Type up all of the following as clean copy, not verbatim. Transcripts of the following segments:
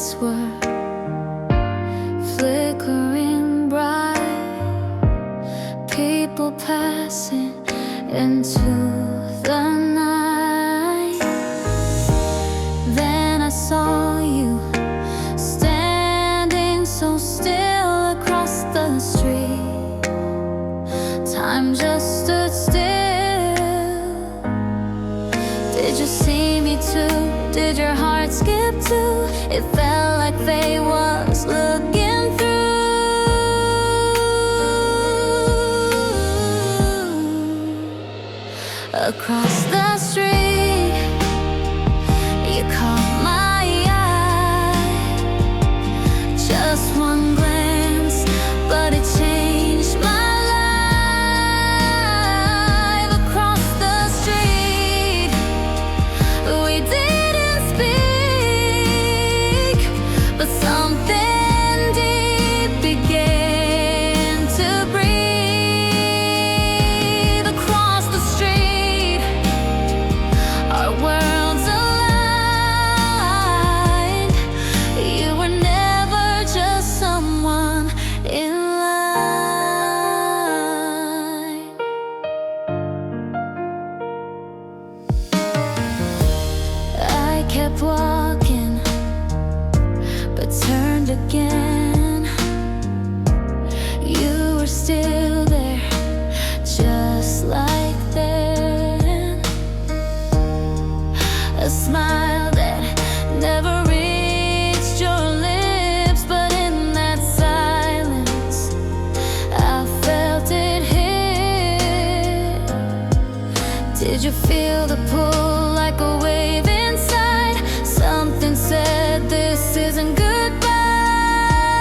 lights were flickering bright, people passing into the night. Then I saw you standing so still across the street. Time just stood still. Did you see me too? Did your heart skip too? It felt like they was looking through. Across the street, you caught my eye. Just one glance, but it changed my life. Across the street, we didn't speak, but something deep began to breathe. Across the street, our worlds aligned. You were never just someone in line. I kept walking, but turned again. You were still there, just like then. A smile that never reached your lips, but in that silence, I felt it hit. Did you feel the pull like a wave inside? Something said this isn't goodbye.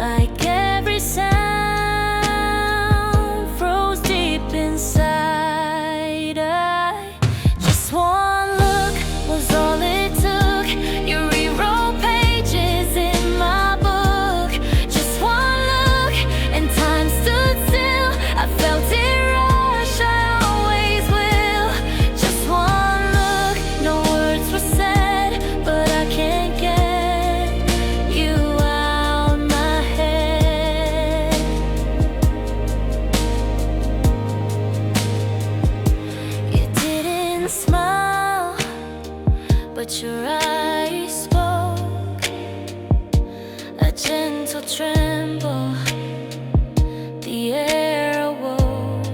like every sound froze deep inside. Just one look was all it took. You rewrote pages in my book. Just one look and time stood still. I felt it rush, I always will. Just one look, no words were said, but I can't get you out my head. You didn't smile, but your eyes spoke. A gentle tremble, the air awoke.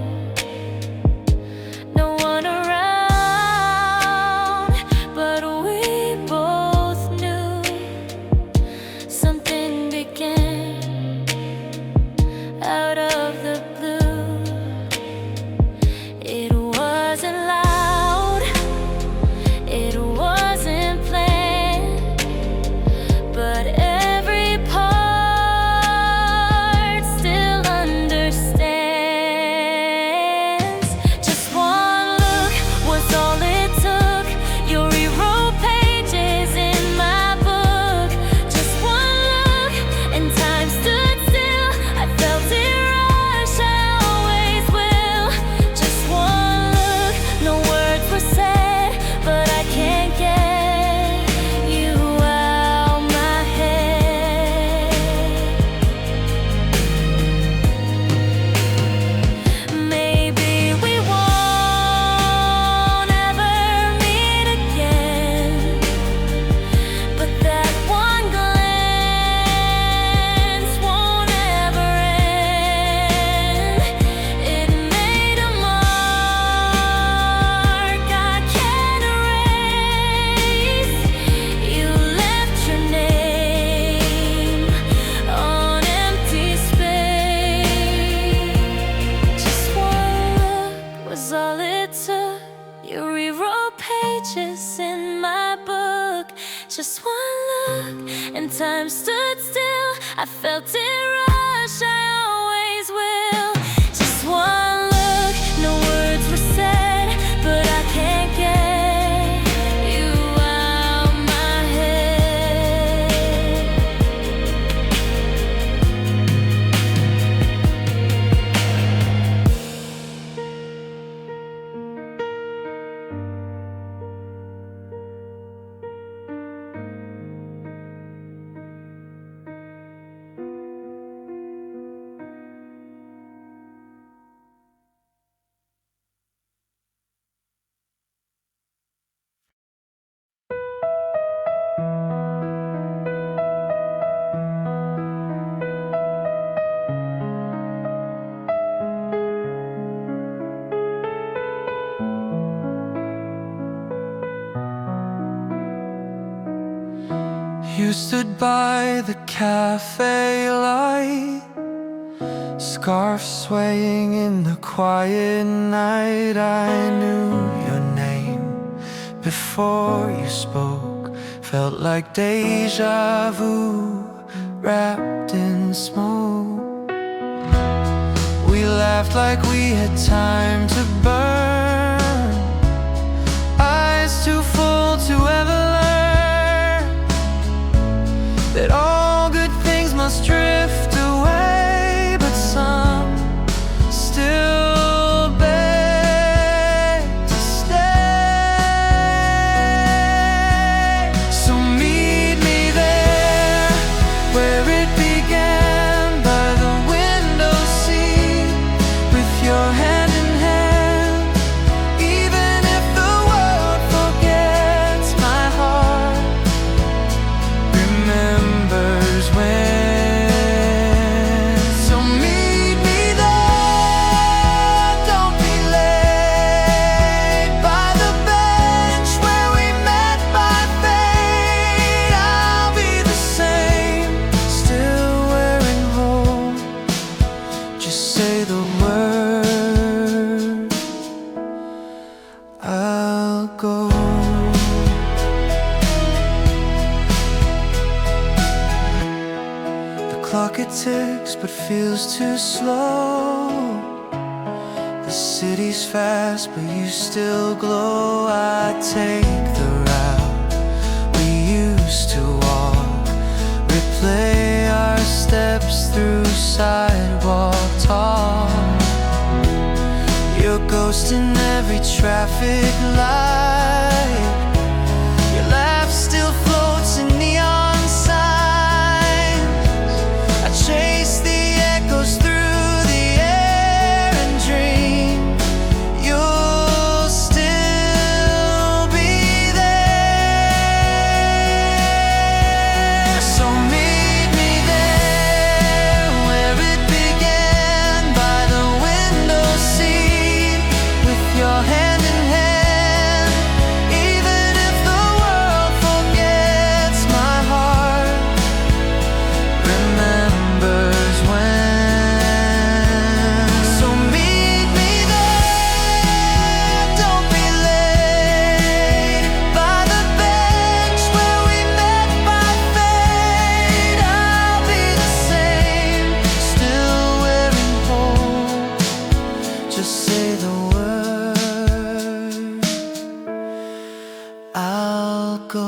No one around, but we both knew something began out of the blue. It wasn't loud, it wasn't planned, but every part still understands. Just one look was all it took. You rewrote pages in my book. Just one look and time stood still. I felt it rush, I always will. Just one look, no words were said, but I can't get you out my head. Maybe we won't ever meet again, but that one glance won't ever end. It made a mark I can't erase. You left your name on empty space. Just one look was all it took. You rewrote pages in my book. Just one look and time stood still. I felt it rush, I always will. Just one look, no words were said, but I can't get you out my head. You stood by the cafe light, scarf swaying in the quiet night. I knew your name before you spoke. Felt like deja vu wrapped in smoke. We laughed like we had time to burn, eyes too full to ever learn that all good things must drift away, but some still beg to stay. So meet me there where it began, by the window seat, with your hand in hand, clock it ticks but feels too slow. The city's fast but you still glow. I take the route we used to walk, replay our steps through sidewalk talk. Your ghost in every traffic light, your laugh still floats in neon signs. I chase the echoes through the air and dream you'll still be there. So meet me there where it began, by the window seat, with your hand in hand. Even if the world forgets, my heart remembers when. So meet me there, don't be late, by the bench where we met by fate. I'll be the same, still wearing hope. Just say the word, I'll go.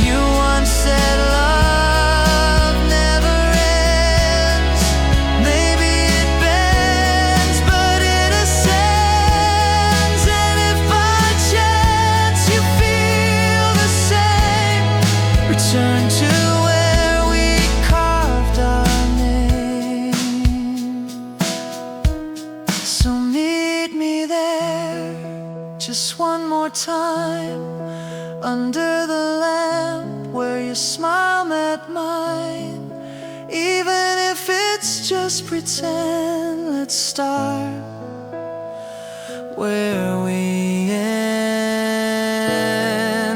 You once said love never ends. Maybe it bends, but in a sense. And if by chance you feel the same, return to where we carved our name. So meet me there just one more time, under the lamp where your smile met mine. Even if it's just pretend, let's start where we end.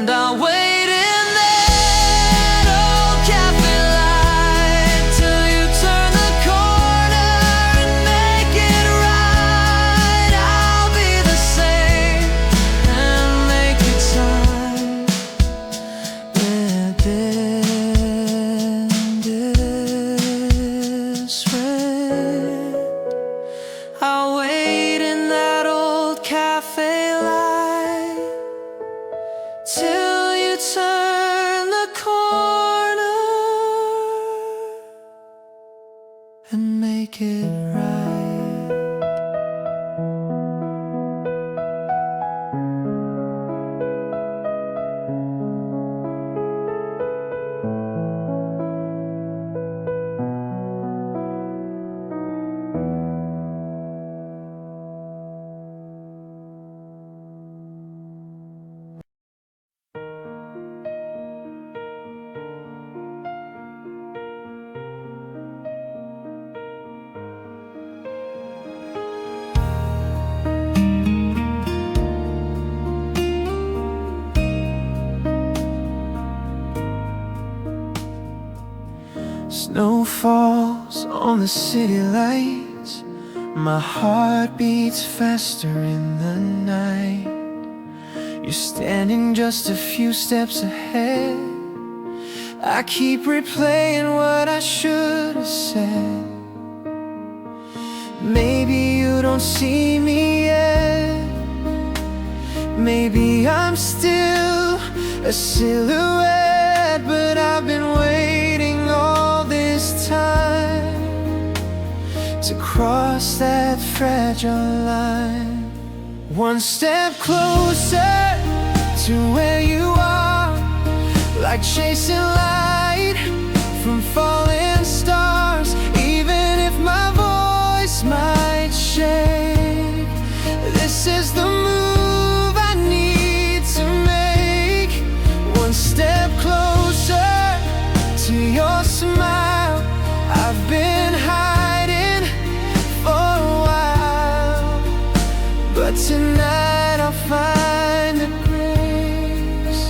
I'll wait in that old cafe light till you turn the corner and make it right. I'll be the same and make it time with this friend. I'll wait in that old cafe light till you turn the corner and make it right. Snow falls on the city lights. My heart beats faster in the night. You're standing just a few steps ahead. I keep replaying what I should have said. Maybe you don't see me yet. Maybe I'm still a silhouette, but I've been waiting all this time to cross that fragile line. One step closer to where you are, like chasing light from falling stars. Even if my voice might shake, this is the move I need to make. One step closer to your smile. I've been hiding for a while, but tonight I'll find the grace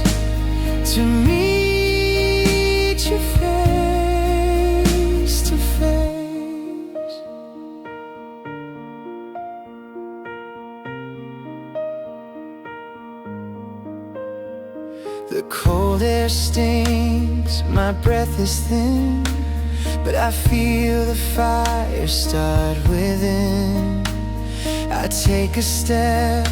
to meet you face to face. The cold air stings, my breath is thin, but I feel the fire start within. I take a step,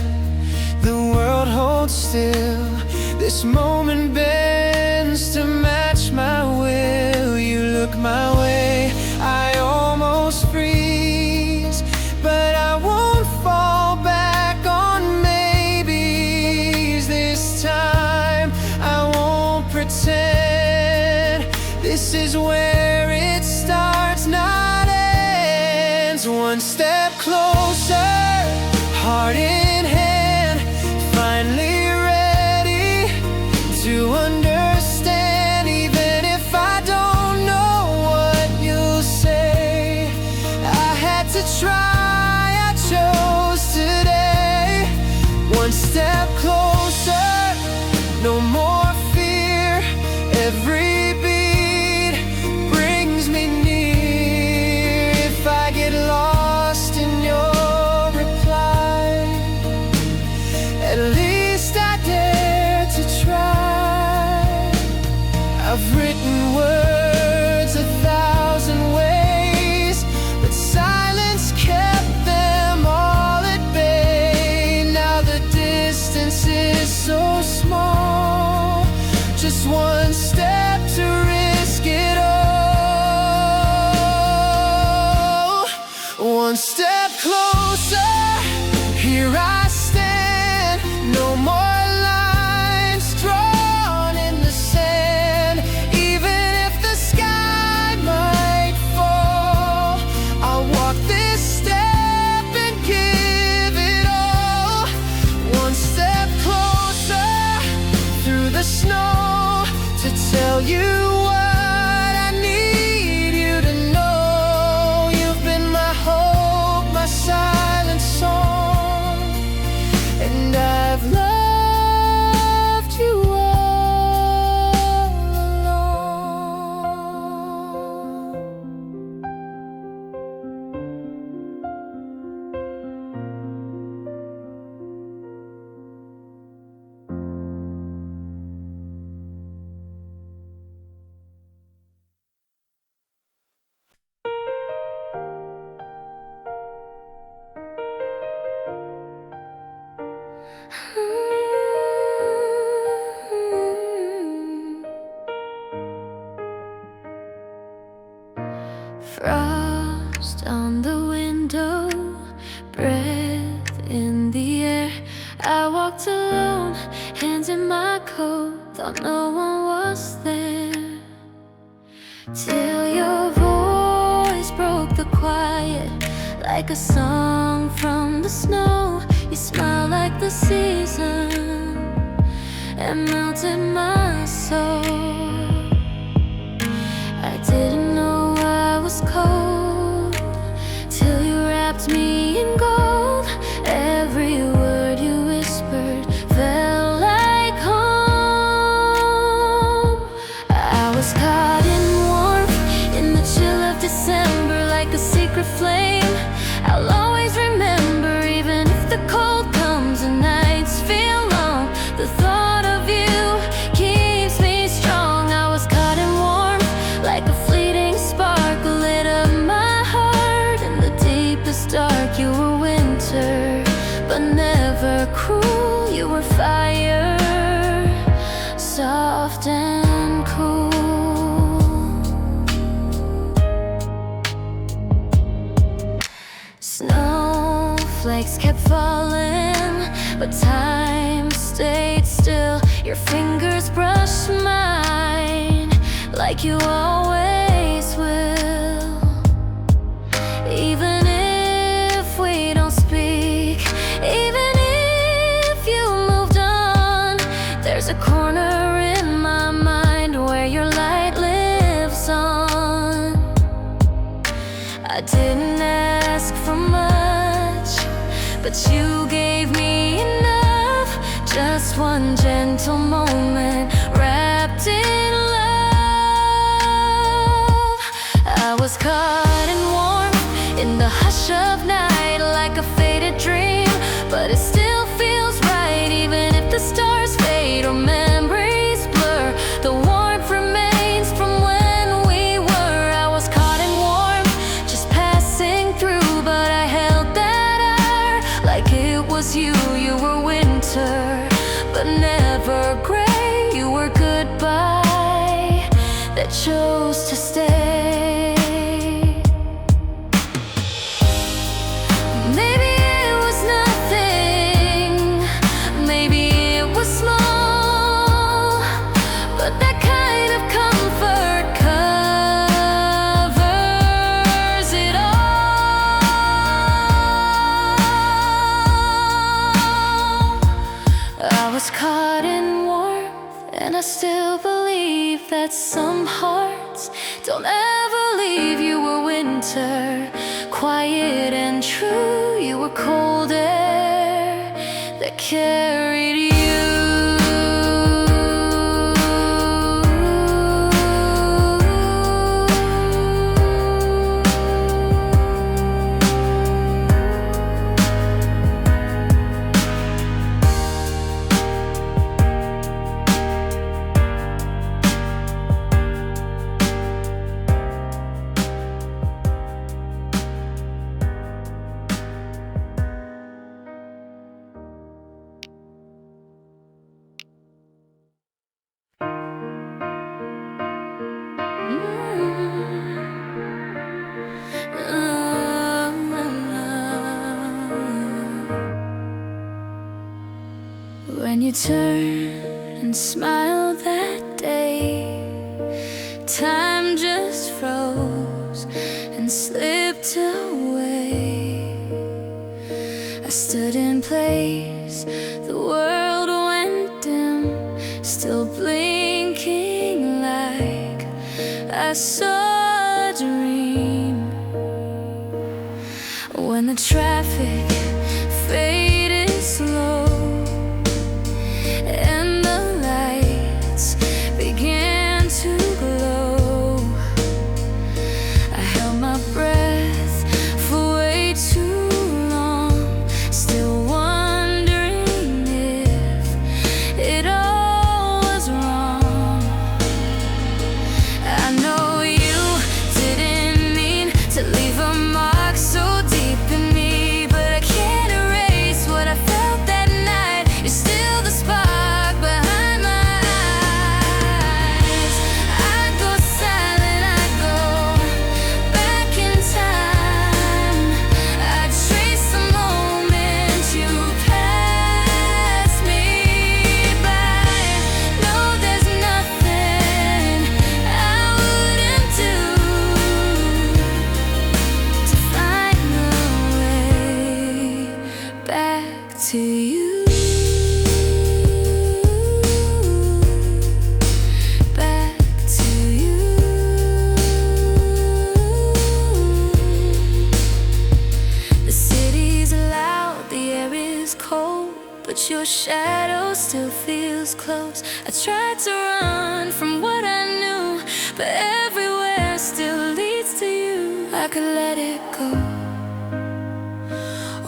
the world holds still. This moment bends to match my will. You look my way, I almost freeze, but I won't fall back on maybes. This time I won't pretend. This is where it starts, not ends. One step closer, heart in hand, finally ready to understand. Even if I don't know what you'll say, I had to try, I chose today. One step closer, no more fear. Every beat brings me near. If I get lost in your reply, at least I dare to try. I've written words 1,000 ways, but silence kept them all at bay. Now the distance is so small, just one step to risk it all. One step closer, here I stand. No more lines drawn in the sand. Even if the sky might fall, I'll walk this step and give it all. One step closer through the snow to tell you what I need you to know. You've been my hope, my silent song, and I've loved you all along. Frost on the window, breath in the air. I walked alone, hands in my coat, thought no one was there, till your voice broke the quiet like a song from the snow. You smile like the season and melted my soul. I didn't know I was cold till you wrapped me in gold. Every word you whispered felt like home. I was caught in warmth in the chill of December, like a secret flame I'll always remember. Even if the cold comes and nights feel long, the thought of you keeps me strong. I was caught in warmth like a fleeting spark, lit up my heart in the deepest dark. You were winter, but never cruel. You were fire, soft and cool. Snowflakes kept falling, but time stayed still. Your fingers brushed mine like you always will. Even if we don't speak, even if you moved on, there's a corner in my mind where your light lives on. I didn't ask for much, but you gave me enough. Just one gentle moment wrapped in love. I was caught in warmth in the hush of night, like a faded dream, but it still feels right. Even if the stars fade or memories that chose to stay. Maybe it was nothing, maybe it was small, but that kind of comfort covers it all. I was caught in warmth, and I still believe that some hearts don't ever leave. You were winter, quiet and true. You were cold air that carried you. When you turned and smiled that day, time just froze and slipped away. I stood in place, the world went dim, still blinking like I saw a dream. When the traffic faded slow and the lights began to glow, I held my breath for way too long, still wondering if it all was wrong. I know you didn't mean to leave a mark so deep in me, but I can't erase what I felt that night. You're still the spark behind my eyes. I go silent, I go back in time. I trace the moment you passed me by. No, there's nothing I wouldn't do to find the way back to you. Back to you. The city's loud, the air is cold, but your shadow still feels close. I tried to run from what I knew, but everywhere still leads to you. I could let it go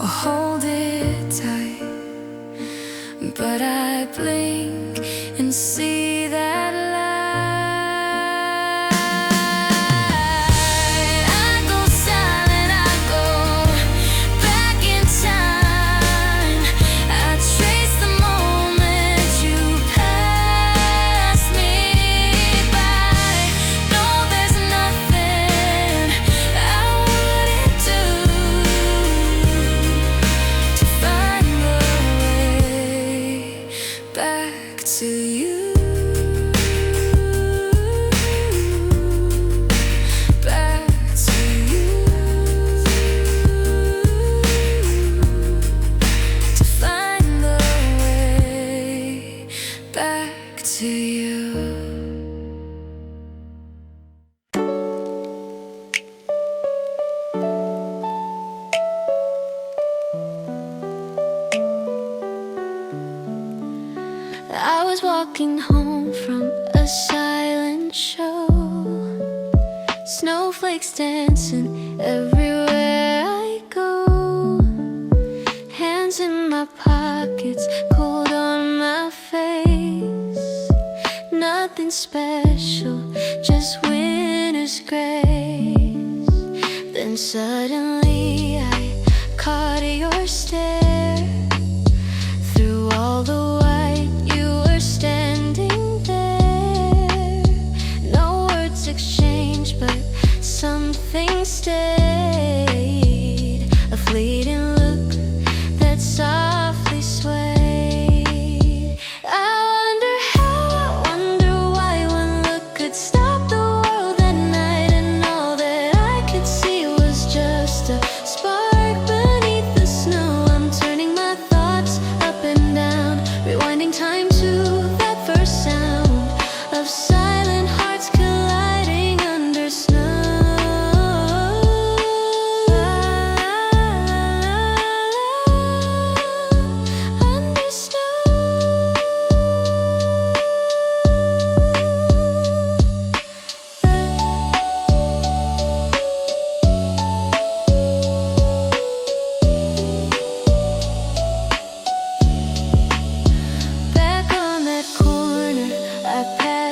or hold it tight, but I blink and see that light. I go silent, I go back in time. I trace the moment you passed me by. No, there's nothing I wouldn't do to find the way back to you. Back to you. To find the way back to you. I was walking home from a silent show, snowflakes dancing everywhere I go, hands in my pockets, cold on my face. Nothing special, just winter's grace. Then suddenly I caught your stare. Through all the white, you were standing there. No words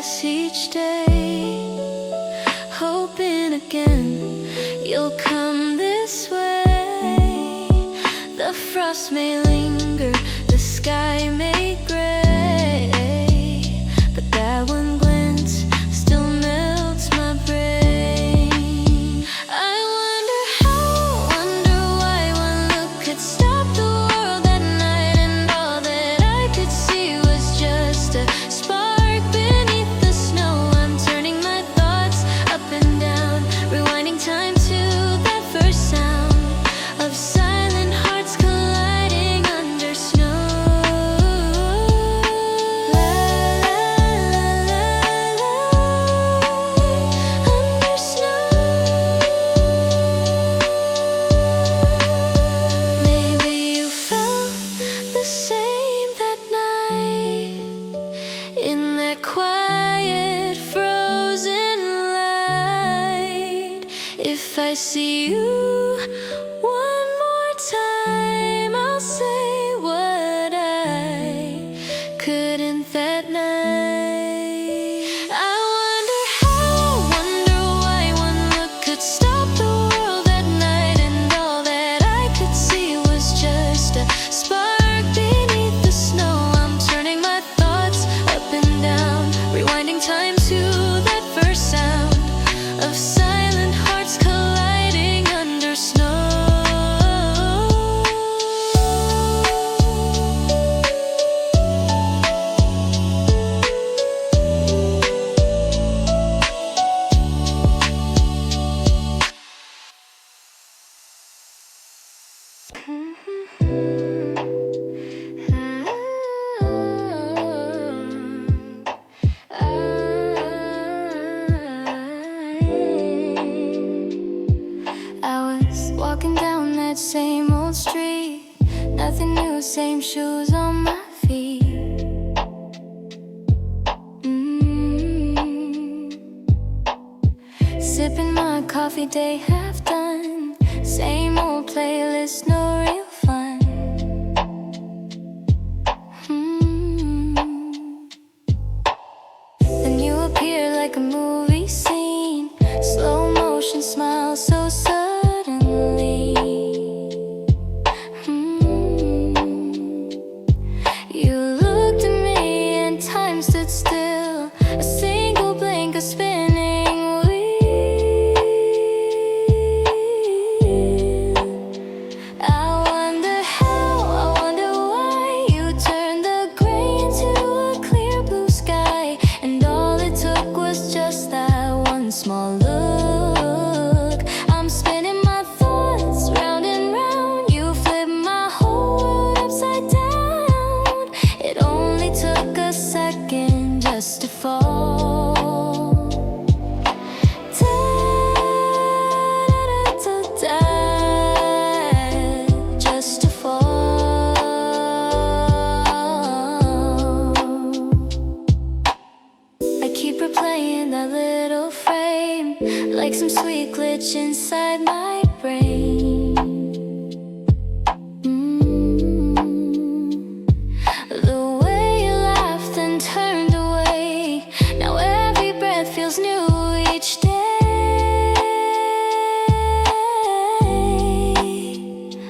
pass each day, hoping again you'll come this way. The frost may linger, the sky may gray, but that one glance still melts my brain. I wonder how, wonder why one look could stop the world that night, and all that I could see was just a spark beneath the snow. I'm turning my thoughts up and down, rewinding time to that first sound of silent hearts colliding under snow. La la la la la, under snow. Maybe you felt the same that night, in that quiet frozen light. If I see you one more time, I'll say what I couldn't that night. I wonder how, wonder why one look could stop the world that night, and all that I could see was just a spark beneath the snow. I'm turning my thoughts up and down, rewinding time to that first sound of silent hearts colliding under snow. I was walking down that same old street, nothing new, same shoes on my feet. Sipping my coffee, day half done, same old playlist, no real fun. Then you appear like a movie scene, slow motion smile so suddenly. You looked at me and time stood still, a single blink, a spinning wheel. I wonder how, I wonder why you turned the gray into a clear blue sky, and all it took was just that one small look. I'm spinning my thoughts round and round, you flip my whole world upside down. It only took a second just to fall. Da-da-da-da, just to fall. I keep replaying that little frame, like some sweet glitch inside my brain. The way you laughed and turned away, now every breath feels new each day.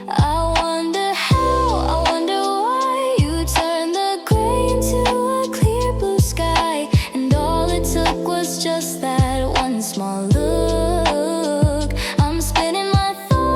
I wonder how, I wonder why you turned the gray into a clear blue sky, and all it took was just that one small look. I'm spinning my thoughts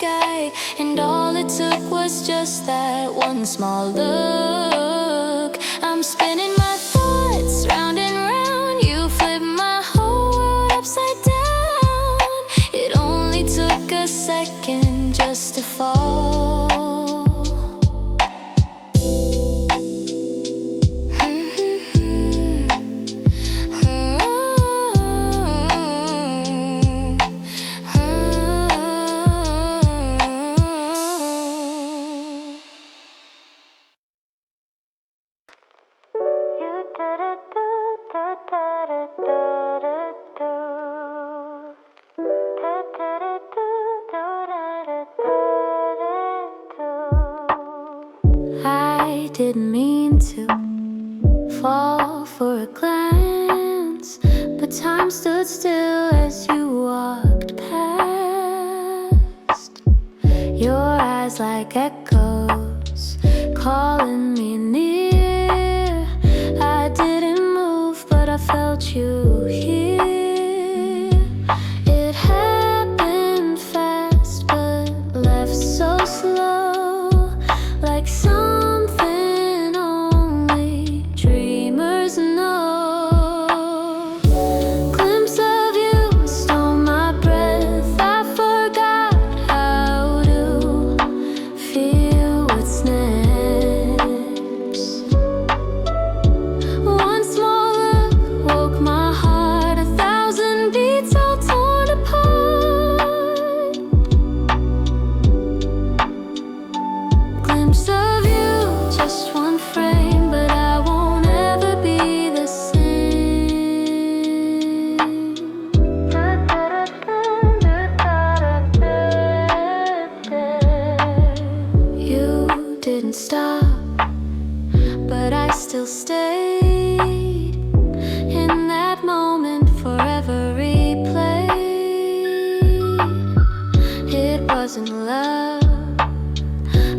sky, and all it took was just that one small look. I'm spinning my thoughts round and round. You flip my whole world upside down. It only took a second just to fall. I didn't mean to fall for a glance, but time stood still as you walked past. Your eyes like echoes calling me near. I didn't move, but I felt you here. It happened fast, but left so slow, like something only dreamers know. Glimpse of you stole my breath. I forgot how to feel what's next. One small look woke my heart, 1,000 beats all torn apart. Glimpse of you, just one frame, but I won't ever be the same. You didn't stop, but I still stayed. In that moment forever replayed. It wasn't love,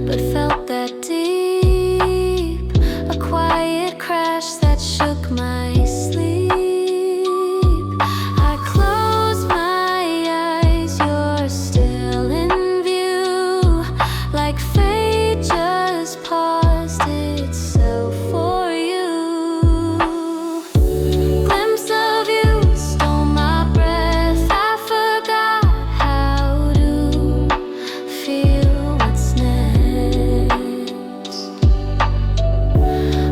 but felt that deep. A quiet crash that shook my sleep. I close my eyes, you're still in view, like fate just paused itself for you. Glimpse of you stole my breath. I forgot how to feel what's next.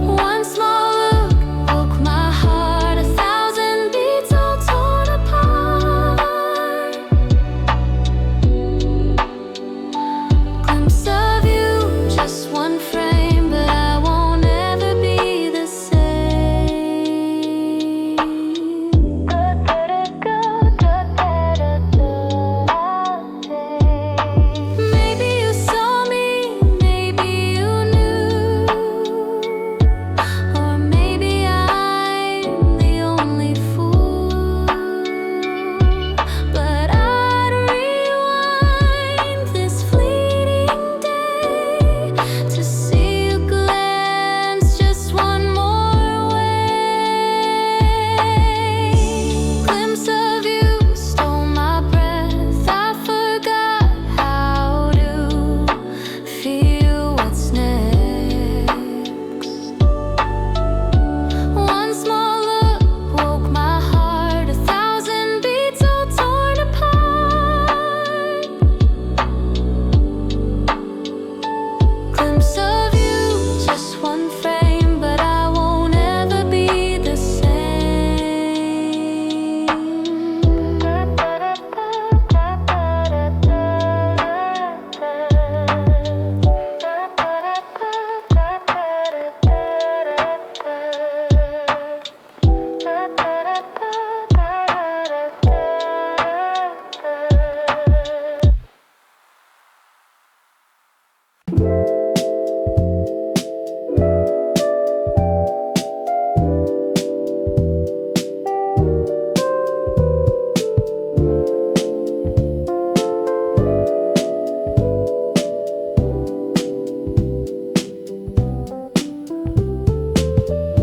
One small look woke my heart, 1,000 beats all torn apart. Glimpse of you, just one frame, but I won't ever be the same. Maybe you saw me, maybe you knew, or maybe I'm the only fool. But I'd rewind this fleeting day to see you glance just one more way. Glimpse of you stole my breath. I forgot how to feel what's next. One small look woke my heart, 1,000 beats all torn apart. Glimpse of you, just one frame, but I won't ever be the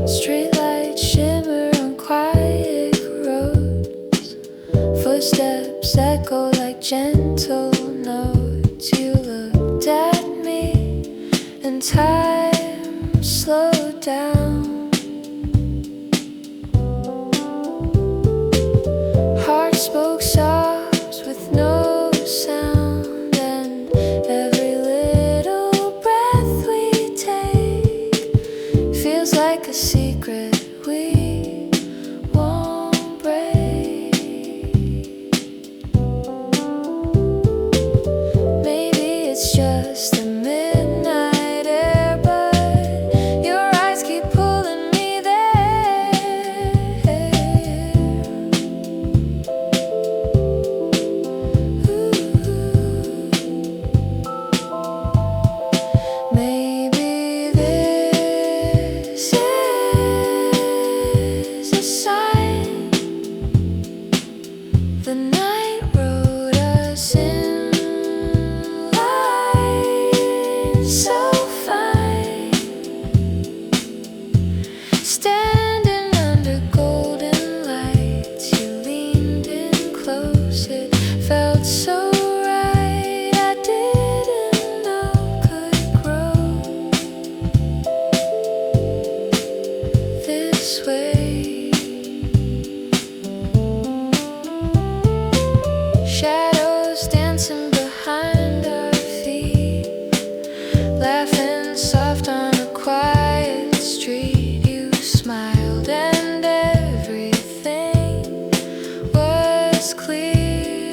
Streetlights shimmer on quiet roads. Footsteps echo like gentle notes. you looked at me and time slowed down. Heart spoke soft with no sound, and every little breath we take feels like a secret we won't break. Maybe it's just the midnight air, but your eyes keep pulling me there. Ooh. Maybe this is a sign. The night wrote us in line so fine, standing under golden lights. You leaned in close, it felt so right. I didn't know could grow this way. Shadows dancing behind our feet, laughing soft on a quiet street. You smiled and everything was clear,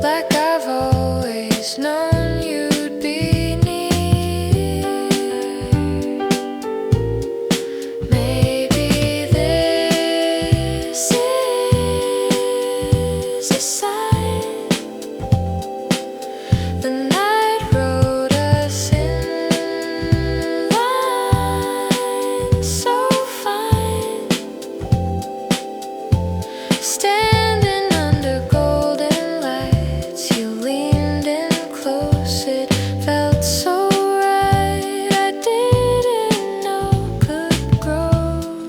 like I've always known you'd be near. Maybe this is a sign. The night wrote us in line so fine, standing under golden lights. You leaned in close, it felt so right. I didn't know could grow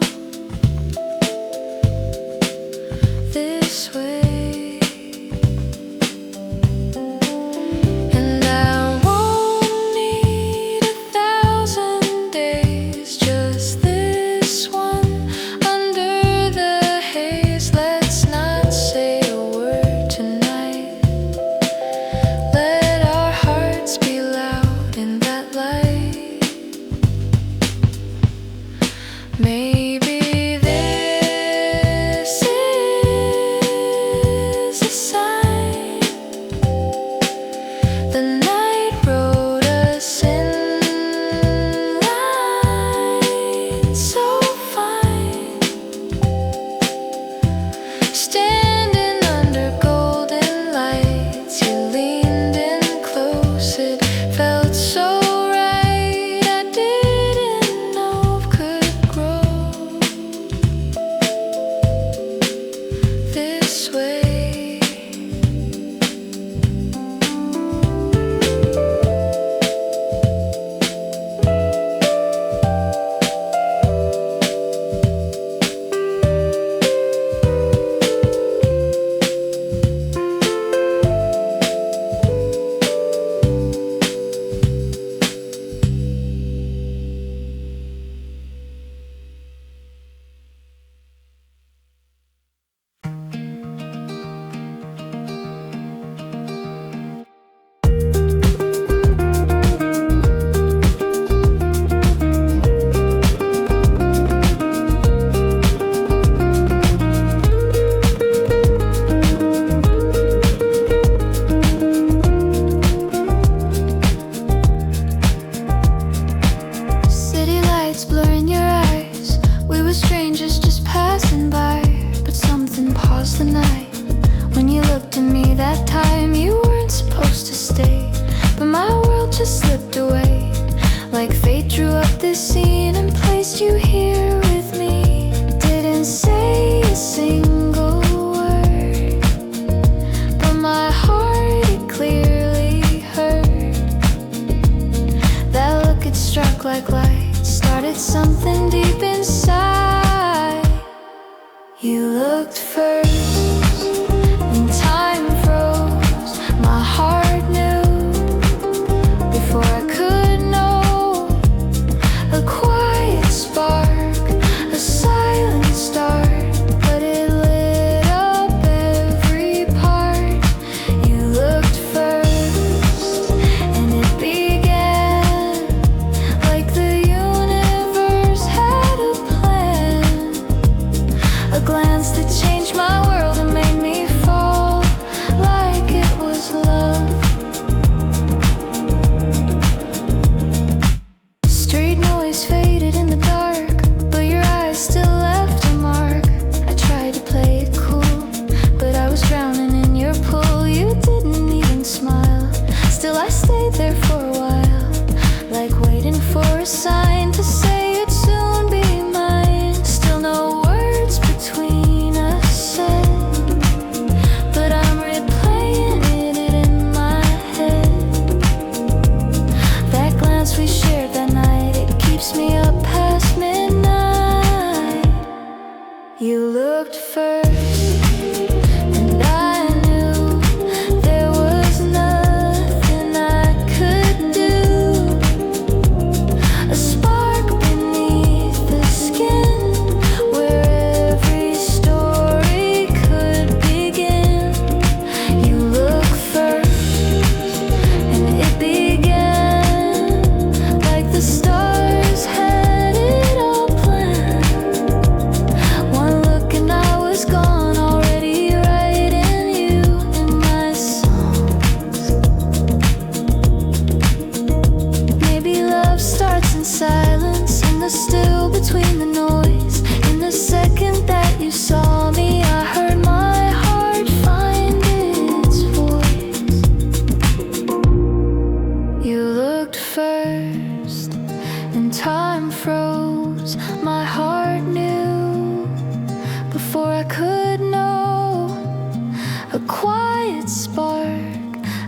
this way. And I won't need 1,000 days, just this one under the haze. Let's not say a word tonight. Let our hearts be loud in that light. Maybe this is a sign. The night wrote us in line so fine, standing under golden lights. You leaned in close, it felt so right. I didn't know could grow this way.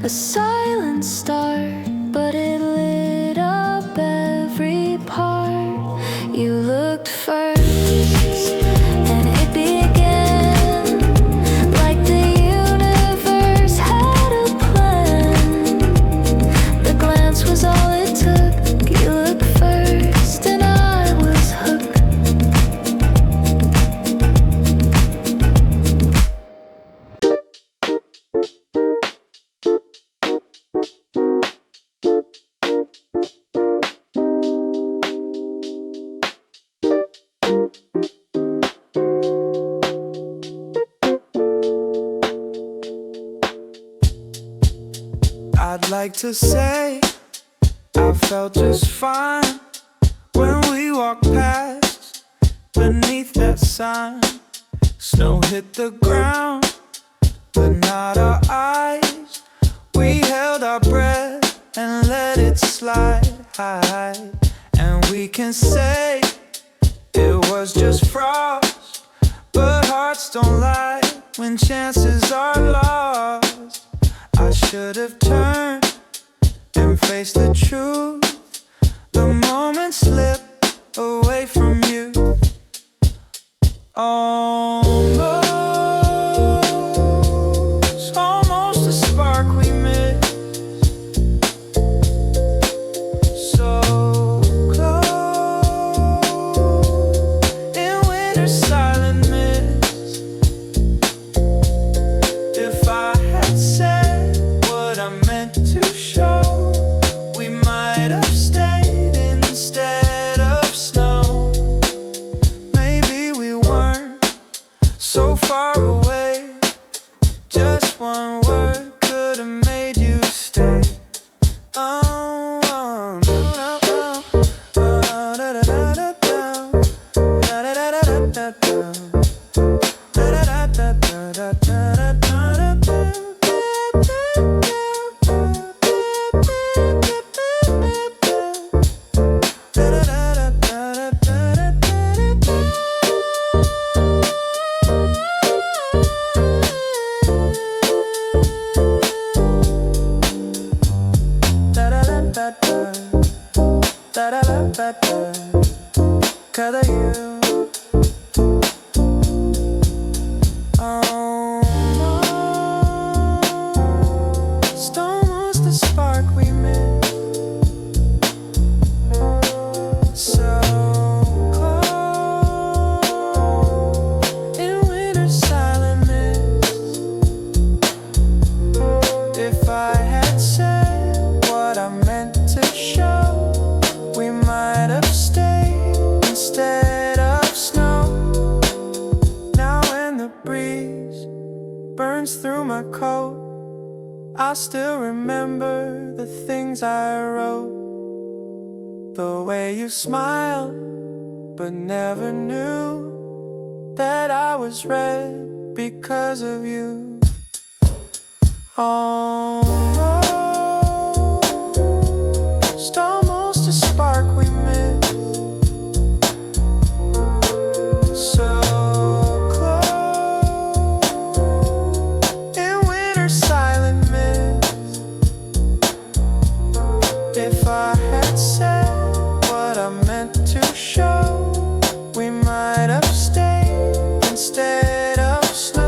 a silent start, but it lit up every part. You looked first, and it began like the universe had a plan. The glance was all it took. You looked first, and I was hooked. I'd like to say I felt just fine when we walked past beneath that sign. Snow hit the ground, but not our eyes. We held our breath and let it slide. And we can say it was just frost, but hearts don't lie when chances are lost. I should have turned and faced the truth. The moment slipped away from you. Almost a spark we missed. So close in winter's silent mist. If I had said what I meant to show, we might have stayed instead of snow. Maybe we weren't so far away. Just one word could have made you stay. Color you. Almost the spark we missed. So close in winter's silent mist. If I had said what I meant to show, we might have stayed instead of snow. Now when the breeze burns through my coat, I still remember the things I wrote. The way you smiled, but never knew that I was red because of you. Almost a spark we missed. So close in winter's silent mist. If I had said what I meant to show, we might have stayed instead of snow.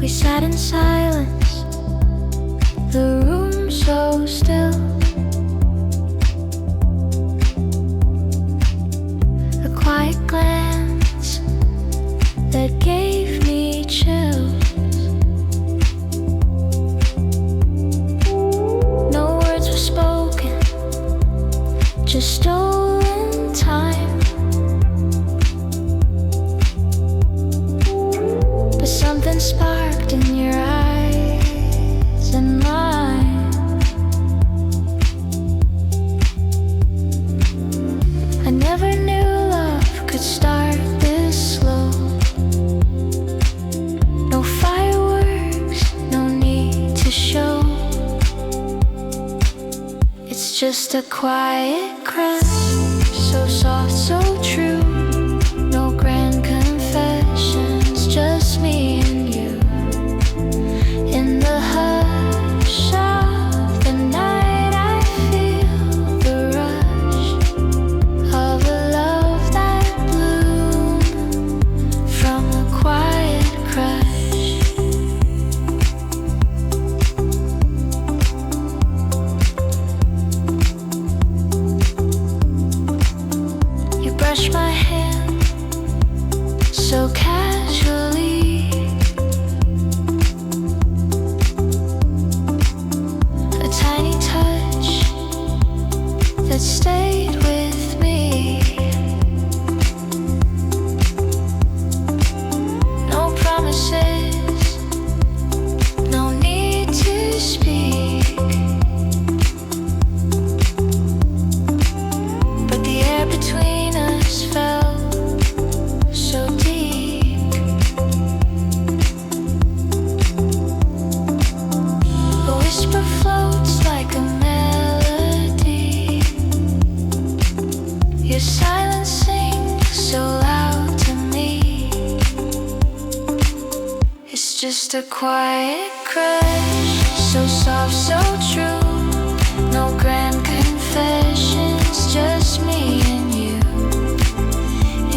We sat in silence, the room so still. A quiet glance that gave me chills. No words were spoken, just stolen time. But something sparked in your eyes, just a quiet crush, so soft, so true. No grand confessions, just me and you. In the hush of the night, I feel the rush of a love that bloomed from a quiet crush. Brush my hand so casually, a tiny touch that stayed with me. No promises, no need to speak, but the air between us felt so deep. A whisper floats like a melody. Your silence sings so loud to me. It's just a quiet crush, so soft, so true. No grand confessions, just me and you.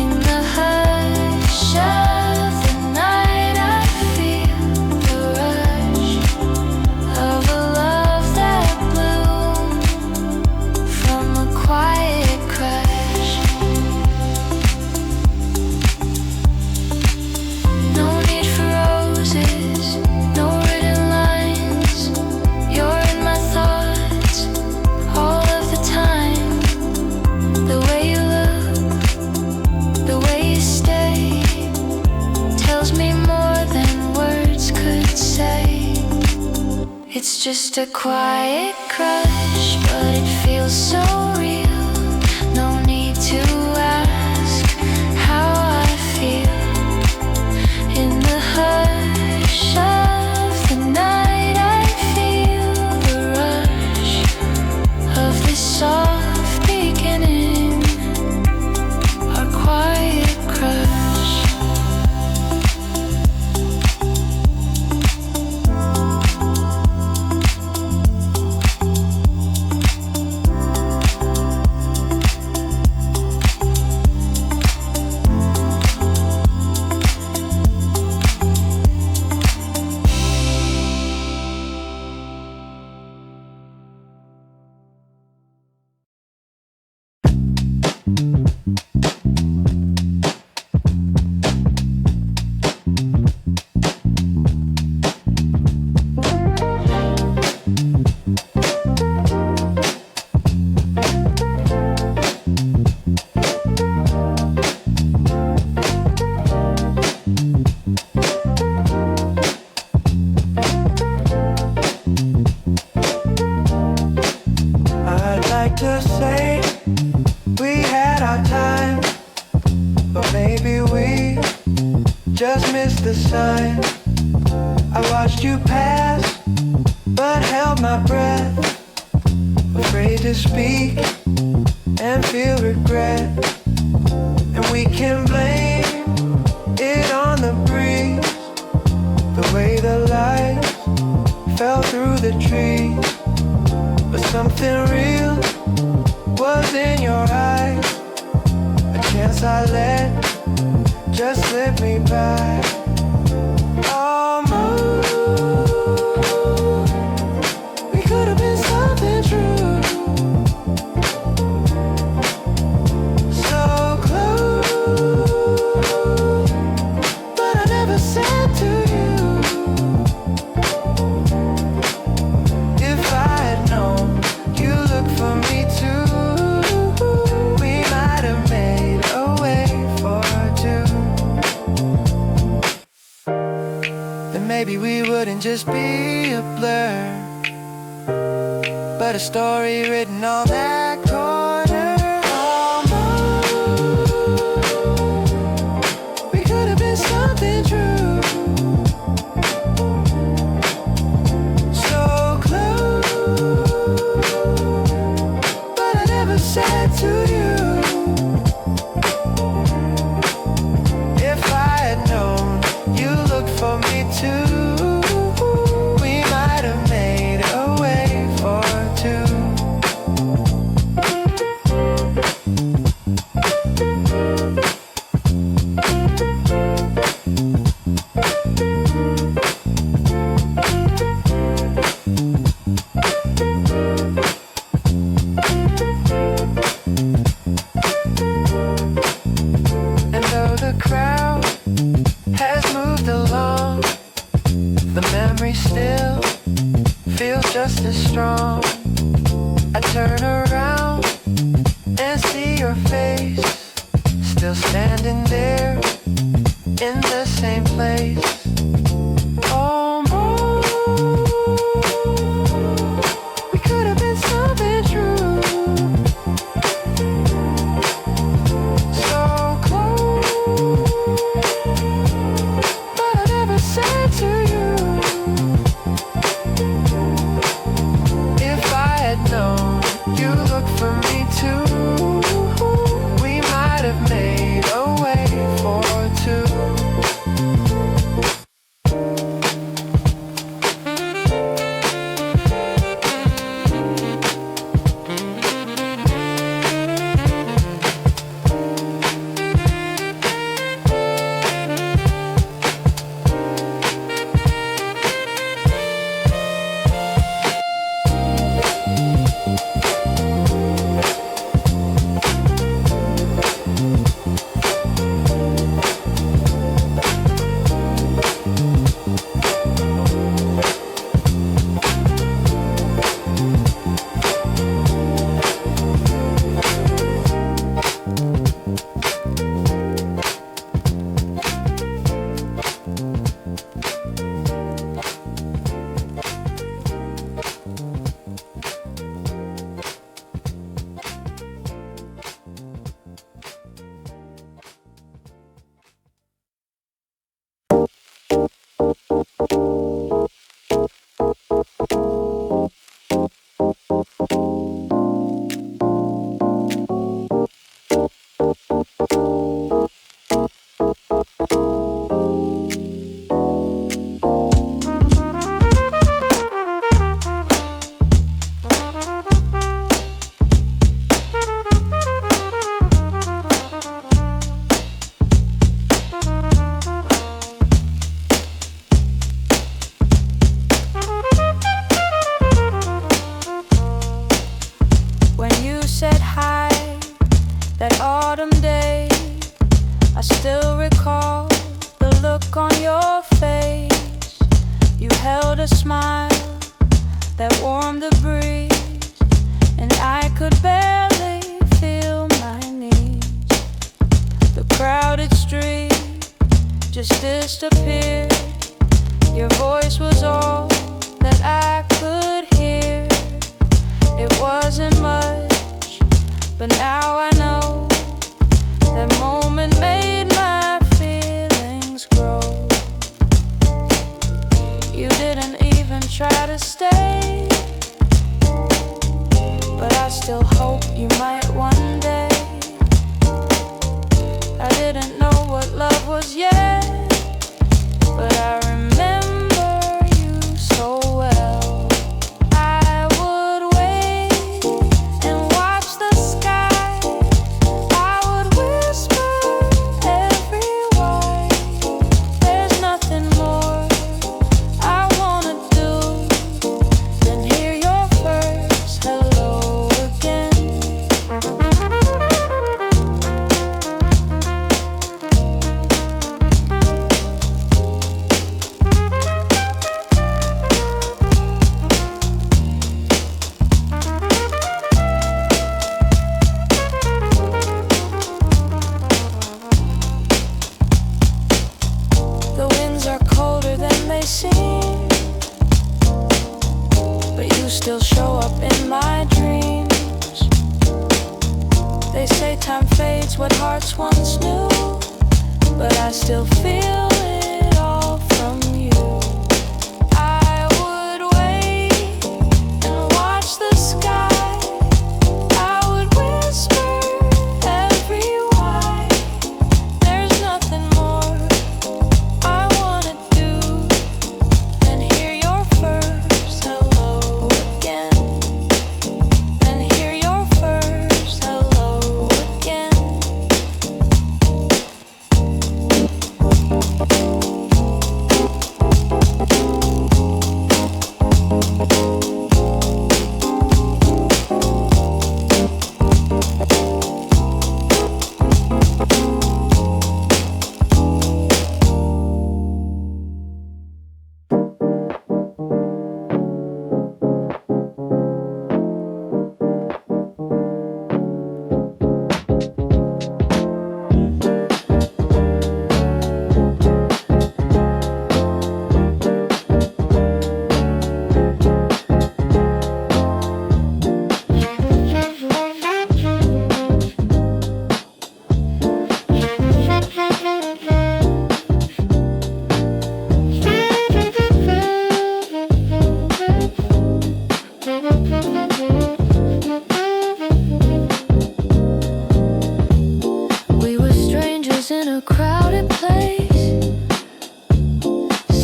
In the hush of the night, I feel the rush of a love that bloomed from a quiet crush. No need for roses, no written lines. You're in my thoughts all of the time. The way you look, the way you stay, tells me more than words could say. It's just a quiet crush, but it feels so real. No need to ask how I feel. In the hush of the night, I feel the rush of this soft beginning, our quiet crush. I'd like to say we had our time, but maybe we just missed the sign. I watched you pass, but held my breath, afraid to speak and feel regret. And we can blame it on the breeze, the way the light fell through the trees. But something real was in your eyes, a chance I let just slip me by. Almost, we could have been something true. So close, but I never said to you. If I had known you look for me too, we might have made a way for two. Then maybe we wouldn't just be a blur, but a story written on that corner. Almost, we could have been something true. So close, memory still feels just as strong. I turn around and see your face, still standing there in the same place. Almost, we could have been something true. So close, but I never said to you. If I had known you look for me too, we might have made a way for two.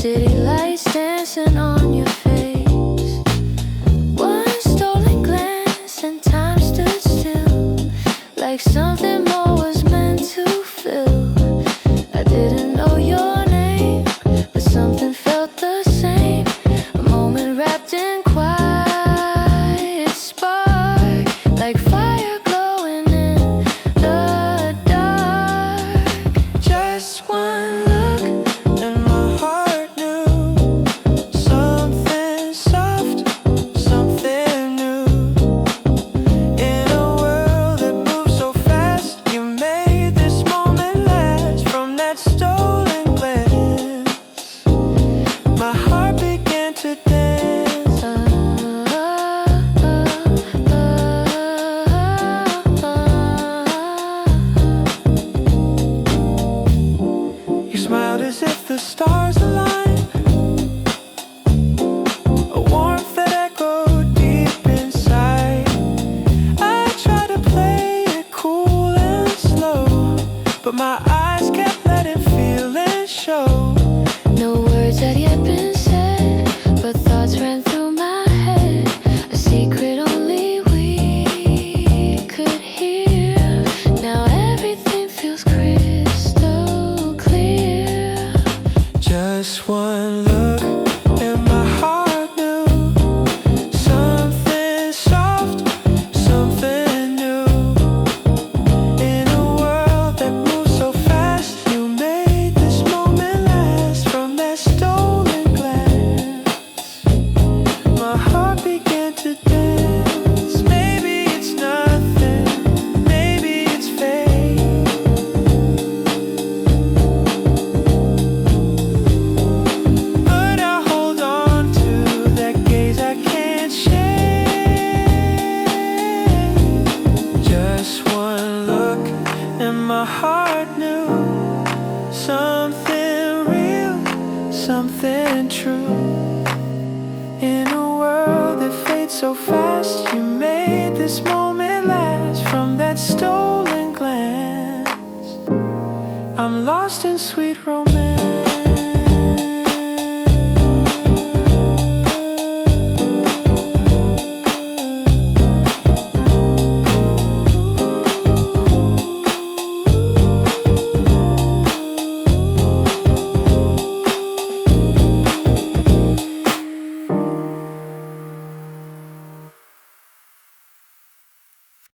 city lights dancing on your face. One stolen glance and time stood still, like something more was meant to fill. I didn't know your name, but something felt the same. A moment wrapped in quiet spark, like fire glowing in the dark. Just one look and my heart knew something soft, something new. In a world that moves so fast, you made this moment last. From that stolen glance, my heart began to dance. You smiled as if the stars aligned, a warmth that echoed deep inside. I tried to play it cool and slow, but my eyes kept letting feelings show. No words had yet been said, but thoughts ran through my head. A secret only we could hear. Now everything feels crystal clear. Just one look and my heart knew something soft, something new. In a world that moves so fast, you made this moment last. From that stolen glance, my heart began to dance. Maybe it's nothing, maybe it's fate, but I hold on to that gaze I can't shake. Just one look and my heart knew something real, something true. In a world that fades so fast, you made this moment last. From that stolen glance, I'm lost in sweet romance.